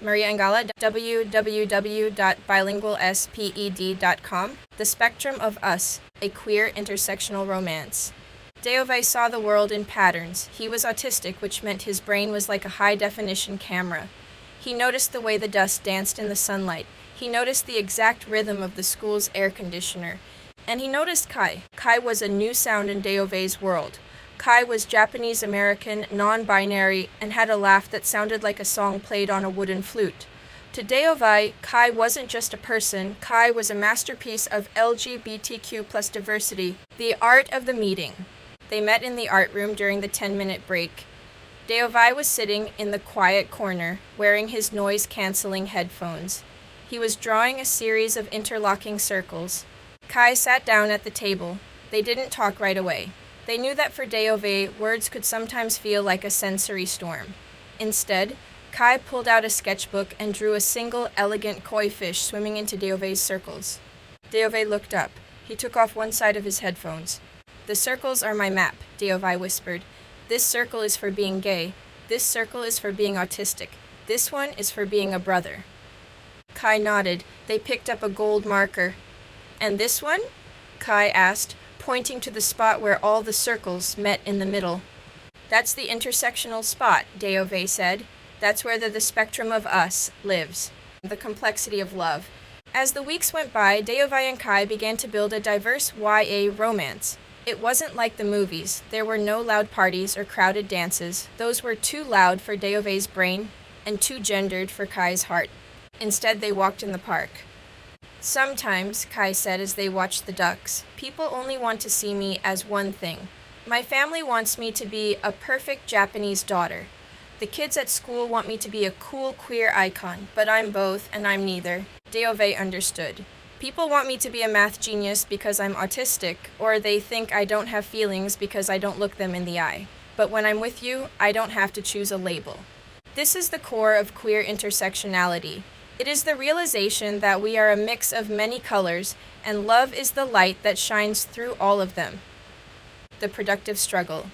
Maria Angala, www.bilingualsped.com. The Spectrum of Us, a Queer Intersectional Romance. Deo'Vae saw the world in patterns. He was autistic, which meant his brain was like a high-definition camera. He noticed the way the dust danced in the sunlight. He noticed the exact rhythm of the school's air conditioner. And he noticed Kai. Kai was a new sound in Deo'Vae's world. Kai was Japanese-American, non-binary, and had a laugh that sounded like a song played on a wooden flute. To Deo'Vae, Kai wasn't just a person. Kai was a masterpiece of LGBTQ plus diversity, the art of the meeting. They met in the art room during the 10-minute break. Deo'Vae was sitting in the quiet corner, wearing his noise-canceling headphones. He was drawing a series of interlocking circles. Kai sat down at the table. They didn't talk right away. They knew that for Deo'Vae, words could sometimes feel like a sensory storm. Instead, Kai pulled out a sketchbook and drew a single elegant koi fish swimming into Deo'Vae's circles. Deo'Vae looked up. He took off one side of his headphones. "The circles are my map," Deo'Vae whispered. "This circle is for being gay. This circle is for being autistic. This one is for being a brother." Kai nodded. They picked up a gold marker. "And this one?" Kai asked, pointing to the spot where all the circles met in the middle. "That's the intersectional spot," Deo'Vae said. "That's where the spectrum of us lives, the complexity of love." As the weeks went by, Deo'Vae and Kai began to build a diverse YA romance. It wasn't like the movies. There were no loud parties or crowded dances. Those were too loud for Deo'Vae's brain and too gendered for Kai's heart. Instead, they walked in the park. "Sometimes," Kai said as they watched the ducks, "people only want to see me as one thing. My family wants me to be a perfect Japanese daughter. The kids at school want me to be a cool queer icon, but I'm both and I'm neither." Deo'Vae understood. "People want me to be a math genius because I'm autistic, or they think I don't have feelings because I don't look them in the eye. But when I'm with you, I don't have to choose a label." This is the core of queer intersectionality. It is the realization that we are a mix of many colors, and love is the light that shines through all of them. The productive struggle.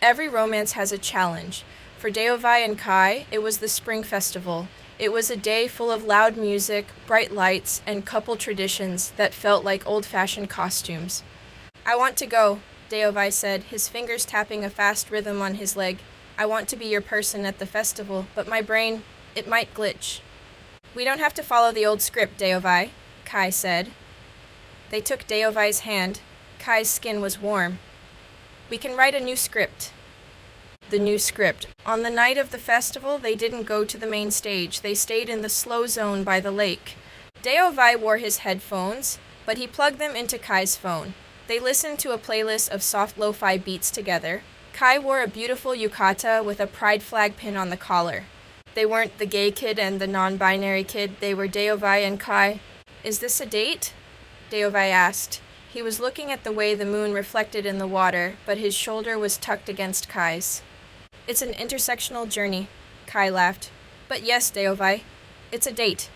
Every romance has a challenge. For Deo'Vae and Kai, it was the Spring Festival. It was a day full of loud music, bright lights, and couple traditions that felt like old-fashioned costumes. "I want to go," Deo'Vae said, his fingers tapping a fast rhythm on his leg. "I want to be your person at the festival, but my brain, it might glitch." "We don't have to follow the old script, Deo'Vae," Kai said. They took Deo'Vae's hand. Kai's skin was warm. "We can write a new script." The new script. On the night of the festival, they didn't go to the main stage. They stayed in the slow zone by the lake. Deo'Vae wore his headphones, but he plugged them into Kai's phone. They listened to a playlist of soft lo-fi beats together. Kai wore a beautiful yukata with a pride flag pin on the collar. They weren't the gay kid and the non-binary kid. They were Deo'Vae and Kai. "Is this a date?" Deo'Vae asked. He was looking at the way the moon reflected in the water, but his shoulder was tucked against Kai's. "It's an intersectional journey," Kai laughed. "But yes, Deo'Vae, it's a date."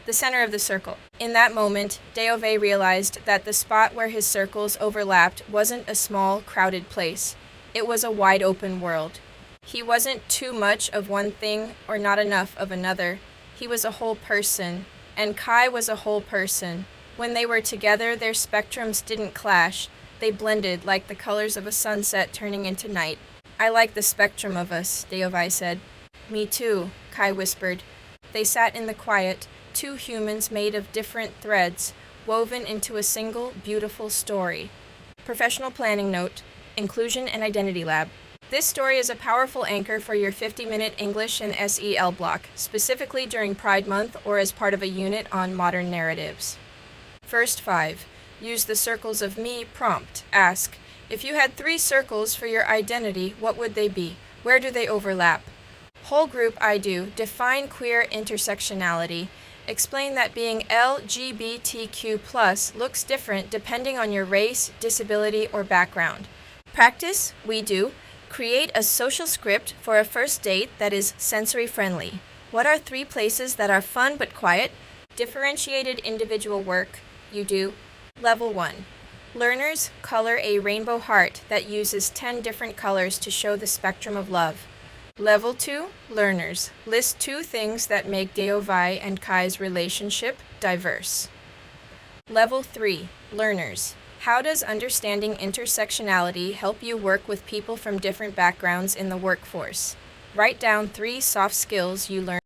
The center of the circle. In that moment, Deo'Vae realized that the spot where his circles overlapped wasn't a small, crowded place. It was a wide-open world. He wasn't too much of one thing or not enough of another. He was a whole person, and Kai was a whole person. When they were together, their spectrums didn't clash. They blended like the colors of a sunset turning into night. "I like the spectrum of us," Deo'Vae said. "Me too," Kai whispered. They sat in the quiet, two humans made of different threads, woven into a single, beautiful story. Professional planning note: Inclusion and Identity Lab. This story is a powerful anchor for your 50-minute English and SEL block, specifically during Pride Month or as part of a unit on modern narratives. First 5. Use the circles of me prompt. Ask, if you had 3 circles for your identity, what would they be? Where do they overlap? Whole group I do. Define queer intersectionality. Explain that being LGBTQ+ looks different depending on your race, disability, or background. Practice, we do. Create a social script for a first date that is sensory-friendly. What are 3 places that are fun but quiet? Differentiated individual work, you do. Level 1. Learners color a rainbow heart that uses 10 different colors to show the spectrum of love. Level 2, Learners. List 2 things that make Deo'Vae and Kai's relationship diverse. Level 3, Learners. How does understanding intersectionality help you work with people from different backgrounds in the workforce? Write down 3 soft skills you learned